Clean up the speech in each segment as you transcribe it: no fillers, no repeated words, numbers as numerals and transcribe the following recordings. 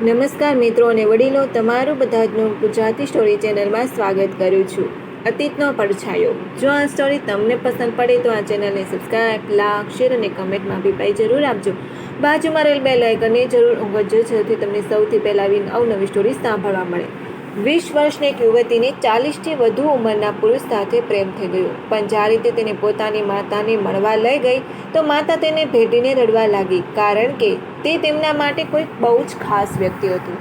નમસ્કાર મિત્રો અને વડીલો, તમારું બધાનું ગુજરાતી સ્ટોરી ચેનલમાં સ્વાગત કરું છું. અતીતનો પડછાયો. જો આ સ્ટોરી તમને પસંદ પડે તો આ ચેનલને સબસ્ક્રાઇબ, લાઈક, શેર અને કમેન્ટમાં અભિપ્રાય જરૂર આપજો. બાજુમાં રહેલ બેલ આઇકનને જરૂર ઊંઘજો, જેથી તમને સૌથી પહેલાં અવનવી સ્ટોરી સાંભળવા મળે. 20 વર્ષની એક યુવતીને 40થી વધુ ઉંમરના પુરુષ સાથે પ્રેમ થઈ ગયો. પણ જ્યારે તે તેને પોતાની માતાને મળવા લઈ ગઈ તો માતા તેને ભેટીને રડવા લાગી, કારણ કે તે તેમના માટે કોઈ બહુ જ ખાસ વ્યક્તિ હતું.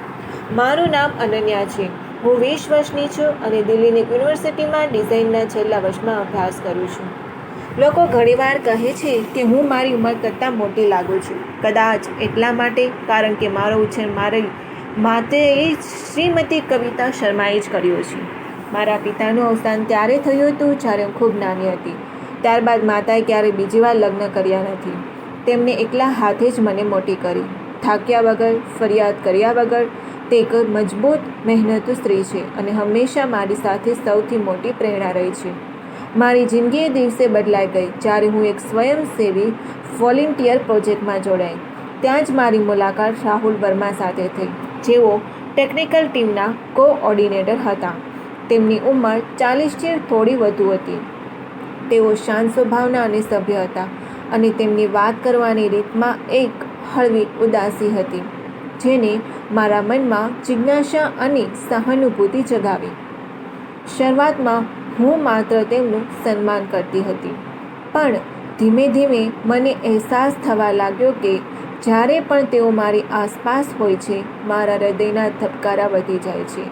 મારું નામ અનન્યા છે. હું 20 વર્ષની છું અને દિલ્હીની યુનિવર્સિટીમાં ડિઝાઇનના છેલ્લા વર્ષમાં અભ્યાસ કરું છું. લોકો ઘણીવાર કહે છે કે હું મારી ઉંમર કરતાં મોટી લાગુ છું. કદાચ એટલા માટે કારણ કે મારો ઉછેર મારી માતાએ શ્રીમતી કવિતા શર્માએ જ કર્યો છે. મારા પિતાનું અવસાન ત્યારે થયું હતું જ્યારે હું ખૂબ નાની હતી. ત્યારબાદ માતાએ ક્યારેય બીજી વાર લગ્ન કર્યા નથી. તેમને એકલા હાથે જ મને મોટી કરી, થાક્યા વગર, ફરિયાદ કર્યા વગર. તે એક મજબૂત, મહેનતુ સ્ત્રી છે અને હંમેશા મારી સાથે સૌથી મોટી પ્રેરણા રહી છે. મારી જિંદગી એ દિવસે બદલાઈ ગઈ જ્યારે હું એક સ્વયંસેવી વોલેન્ટિયર પ્રોજેક્ટમાં જોડાઈ. ત્યાં જ મારી મુલાકાત રાહુલ વર્મા સાથે થઈ, જેઓ ટેકનિકલ ટીમના કોઓર્ડિનેટર હતા. તેમની ઉંમર 40થી થોડી વધુ હતી. તેઓ શાંત સ્વભાવના અને સભ્ય હતા અને તેમની વાત કરવાની રીતમાં એક હળવી ઉદાસી હતી, જેને મારા મનમાં જિજ્ઞાસા અને સહાનુભૂતિ જગાવી. શરૂઆતમાં હું માત્ર તેમનું સન્માન કરતી હતી, પણ ધીમે ધીમે મને અહેસાસ થવા લાગ્યો કે જ્યારે પણ તેઓ મારી આસપાસ હોય છે, મારા હૃદયના ધબકારા વધી જાય છે.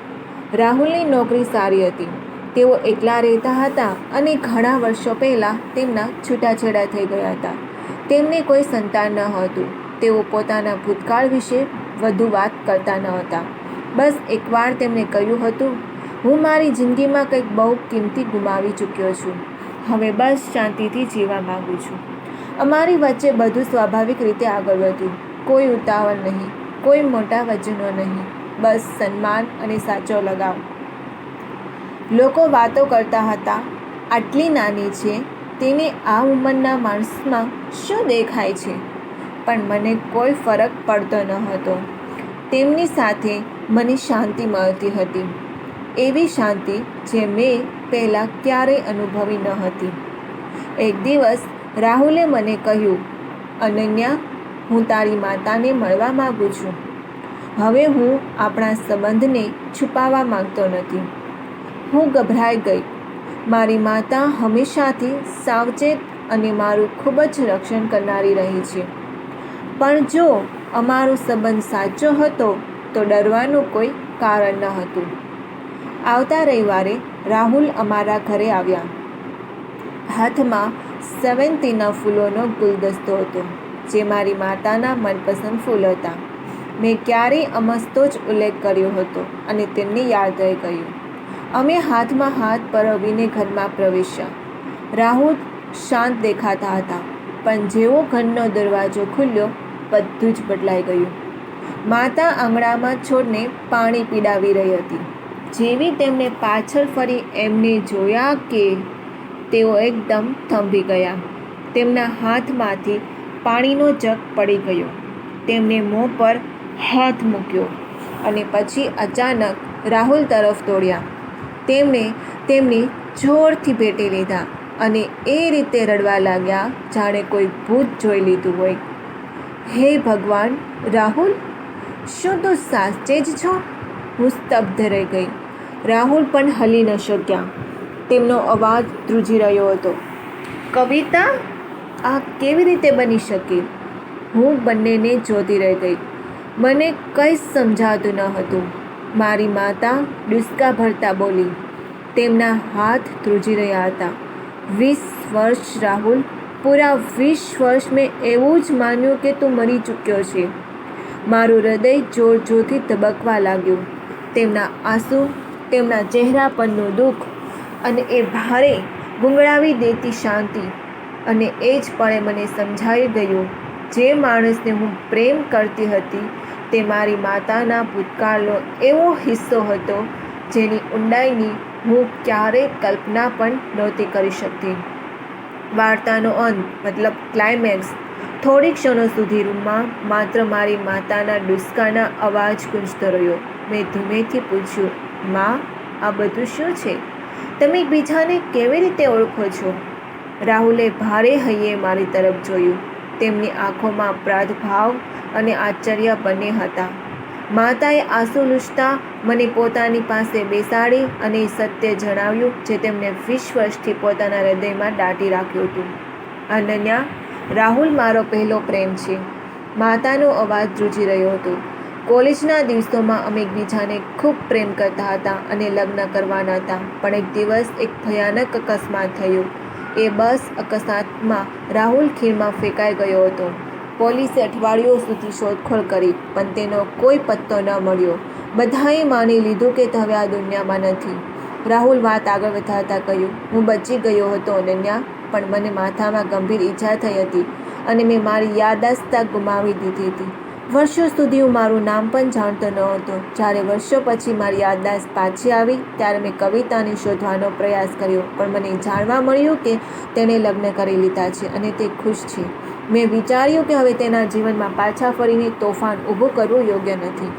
રાહુલની નોકરી સારી હતી. તેઓ એકલા રહેતા હતા અને ઘણા વર્ષો પહેલાં તેમના છૂટાછેડા થઈ ગયા હતા. તેમને કોઈ સંતાન ન હતું. તેઓ પોતાના ભૂતકાળ વિશે વધુ વાત કરતા ન હતા. બસ એકવાર તેમણે કહ્યું હતું, હું મારી જિંદગીમાં કંઈક બહુ કિંમતી ગુમાવી ચૂક્યો છું. હવે બસ શાંતિથી જીવવા માગું છું. અમારી વચ્ચે બધું સ્વાભાવિક રીતે આગળ વધ્યું. કોઈ ઉતાવળ નહીં, કોઈ મોટા વચનો નહીં, બસ સન્માન અને સાચો લગાવ. લોકો વાતો કરતા હતા, આટલી નાની છે, તેને આ ઉંમરના માણસમાં શું દેખાય છે? પણ મને કોઈ ફરક પડતો ન હતો. તેમની સાથે મને શાંતિ મળતી હતી, એવી શાંતિ જે મેં પહેલાં ક્યારેય અનુભવી ન હતી. એક દિવસ રાહુલે મને કહ્યું, અનન્યા, હું તારી માતાને મળવા માગું છું. હવે હું આપણા સંબંધને છુપાવવા માંગતો નથી. હું ગભરાઈ ગઈ. મારી માતા હંમેશાથી સાવચેત અને મારું ખૂબ જ રક્ષણ કરનારી રહી છે. પણ જો અમારો સંબંધ સાચો હતો તો ડરવાનું કોઈ કારણ ન હતું. આવતા રવિવારે રાહુલ અમારા ઘરે આવ્યા. હાથમાં સેવંતીના ફૂલોનો ગુલદસ્તો હતો, જે મારી માતાના મનપસંદ ફૂલ હતા. મેં ક્યારેય અમસ્તો જ ઉલ્લેખ કર્યો હતો અને તેમને યાદ રહી ગયું. અમે હાથમાં હાથ પરોવીને ઘરમાં પ્રવેશ્યા. રાહુલ શાંત દેખાતા હતા, પણ જેવો ઘરનો દરવાજો ખુલ્યો, બધું જ બદલાઈ ગયું. માતા આંગણામાં છોડને પાણી પીડાવી રહી હતી. જેવી તેમને પાછળ ફરી એમને જોયા કે તેઓ એકદમ થંભી ગયા. તેમના હાથમાંથી પાણીનો જગ પડી ગયો. તેમણે મોં પર હાથ મૂક્યો અને પછી અચાનક રાહુલ તરફ દોડ્યા. તેમણે તેમની જોરથી ભેટી લીધા અને એ રીતે રડવા લાગ્યા જાણે કોઈ ભૂત જોઈ લીધું હોય. હે ભગવાન! રાહુલ, શું તું સાચે જ છો? હું સ્તબ્ધ રહી ગઈ. રાહુલ પણ હલી ન શક્યા. તેમનો અવાજ ધ્રુજી રહ્યો હતો, કવિતા, આ કેવી રીતે બની શકે? હું બંનેને જોતી રહી ગઈ. મને કંઈ સમજાતું ન હતું. મારી માતા ડુસકા ભરતા બોલી. તેમના હાથ ધ્રુજી રહ્યા હતા. 20 વર્ષ રાહુલ, પૂરા 20 વર્ષ મેં એવું જ માન્યું કે તું મરી ચૂક્યો છે. મારું હૃદય જોર જોરથી ધબકવા લાગ્યું. તેમના આંસુ, તેમના ચહેરા પરનું દુઃખ અને એ ભારે ગુંગળાવી દેતી શાંતિ. અને એ જ પળે મને સમજાઈ ગયું, જે માણસને હું પ્રેમ કરતી હતી તે મારી માતાના ભૂતકાળનો એવો હિસ્સો હતો જેની ઊંડાઈની હું ક્યારેય કલ્પના પણ નહોતી કરી શકતી. વાર્તાનો અંત મતલબ ક્લાઇમેક્સ થોડી ક્ષણો સુધી રૂમમાં માત્ર મારી માતાના ડુસકાના અવાજ ગુંજતો રહ્યો. મેં ધીમેથી પૂછ્યું, માં, આ બધું શું છે? તમે એકબીજાને કેવી રીતે ઓળખો છો? રાહુલે ભારે હૈયે મારી તરફ જોયું. તેમની આંખોમાં પ્રાદભાવ અને આશ્ચર્ય બંને હતા. માતાએ આંસુ લૂછતા મને પોતાની પાસે બેસાડી અને સત્ય જણાવ્યું જે તેમને 20 વર્ષથી પોતાના હૃદયમાં દાટી રાખ્યું હતું. અનન્યા, રાહુલ મારો પહેલો પ્રેમ છે. માતાનો અવાજ ધ્રુજી રહ્યો હતો. કોલેજના દિવસોમાં અમે એકબીજાને ખૂબ પ્રેમ કરતા હતા અને લગ્ન કરવાના હતા. પણ એક દિવસ એક ભયાનક અકસ્માત થયો. એ બસ અકસ્માતમાં રાહુલ ખીણમાં ફેંકાઈ ગયો હતો. પોલીસે અઠવાડિયો સુધી શોધખોળ કરી પણ તેનો કોઈ પત્તો ન મળ્યો. બધાએ માની લીધું કે તે હવે આ દુનિયામાં નથી. રાહુલ વાત આગળ વધારતા કહ્યું, હું બચી ગયો હતો અનન્યા, પણ મને માથામાં ગંભીર ઈજા થઈ હતી અને મેં મારી યાદદાસ્ત ગુમાવી દીધી હતી. વર્ષો સુધી હું મારું નામ પણ જાણતો ન હતો. જ્યારે વર્ષો પછી મારી યાદદાસ્ત પાછી આવી ત્યારે મેં કવિતાને શોધવાનો પ્રયાસ કર્યો, પણ મને જાણવા મળ્યું કે તેણે લગ્ન કરી લીધા છે અને તે ખુશ છે. મેં વિચાર્યું કે હવે તેના જીવનમાં પાછા ફરીને તોફાન ઊભું કરવું યોગ્ય નથી.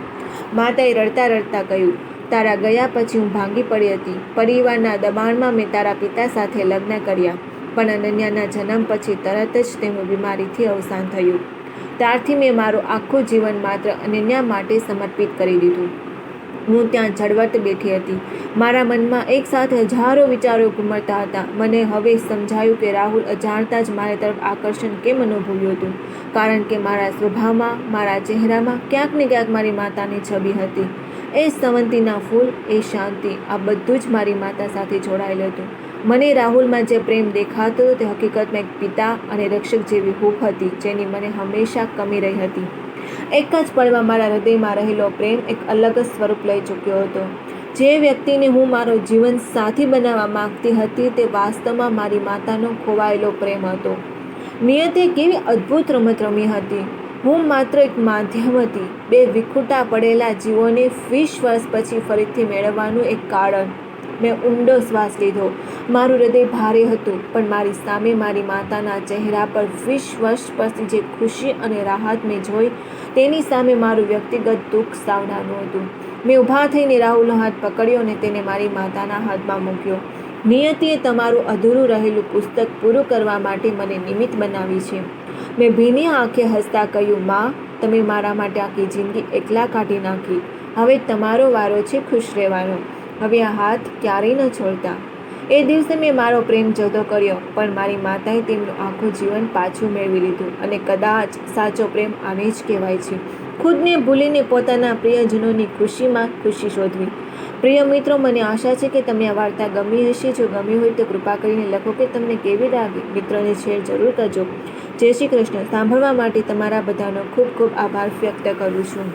માતાએ રડતા રડતા કહ્યું, તારા ગયા પછી હું ભાંગી પડી હતી. પરિવારના દબાણમાં મેં તારા પિતા સાથે લગ્ન કર્યા, પણ અનન્યાના જન્મ પછી તરત જ તેમનું બીમારીથી અવસાન થયું. ત્યારથી મેં મારું આખું જીવન માત્ર અનન્યા માટે સમર્પિત કરી દીધું. હું ત્યાં ઝળવટ બેઠી હતી. મારા મનમાં એકસાથે હજારો વિચારો ઘૂમતા હતા. મને હવે સમજાયું કે રાહુલ અજાણતા જ મારી તરફ આકર્ષણ કેમ અનુભવ્યું હતું. કારણ કે મારા સ્વભાવમાં, મારા ચહેરામાં ક્યાંક ને ક્યાંક મારી માતાની છબી હતી. એ સંવંતીના ફૂલ, એ શાંતિ, આ બધું જ મારી માતા સાથે જોડાયેલું હતું. મને રાહુલમાં જે પ્રેમ દેખાતો હતો તે હકીકતમાં એક પિતા અને રક્ષક જેવી હૂંફ હતી જેની મને હંમેશા કમી રહી હતી. એક જ પળમાં મારા હૃદયમાં રહેલો પ્રેમ એક અલગ જ સ્વરૂપ લઈ ચૂક્યો હતો. જે વ્યક્તિને હું મારો જીવન સાથી બનાવવા માંગતી હતી તે વાસ્તવમાં મારી માતાનો ખોવાયેલો પ્રેમ હતો. નિયતે કેવી અદ્ભુત રમત રમી હતી. હું માત્ર એક માધ્યમ હતી, બે વિખૂટા પડેલા જીવોને 20 વર્ષ પછી ફરીથી મેળવવાનું એક કારણ. મેં ઊંડો શ્વાસ લીધો. મારું હૃદય ભારે હતું, પણ મારી સામે મારી માતાના ચહેરા પર 20 વર્ષ પછી જે ખુશી અને રાહત મેં જોઈ તેની સામે મારું વ્યક્તિગત દુઃખ સાવ નાનું હતું. મેં ઊભા થઈને રાહુલનો હાથ પકડ્યો અને તેને મારી માતાના હાથમાં મૂક્યો. નિયતિએ તમારું અધૂરું રહેલું પુસ્તક પૂરું કરવા માટે મને નિમિત્ત બનાવી છે. મેં ભીની આંખે હસતા કહ્યું, માં, તમે મારા માટે આખી જિંદગી એકલા કાઢી નાખી. હવે તમારો વારો છે ખુશ રહેવાનો. હવે આ હાથ ક્યારેય ન છોડતા. એ દિવસે મેં મારો પ્રેમ જતો કર્યો, પણ મારી માતાએ તેમનું આખું જીવન પાછું મેળવી લીધું. અને કદાચ સાચો પ્રેમ આને જ કહેવાય છે, ખુદને ભૂલીને પોતાના પ્રિયજનોની ખુશીમાં ખુશી શોધવી. પ્રિય મિત્રો, મને આશા છે કે તમને આ વાર્તા ગમી હશે. જો ગમી હોય તો કૃપા કરીને લખો કે તમને કેવી લાગી. મિત્રોને શેર જરૂર કરજો. જય શ્રી કૃષ્ણ. સાંભળવા માટે તમારા બધાનો ખૂબ ખૂબ આભાર વ્યક્ત કરું છું.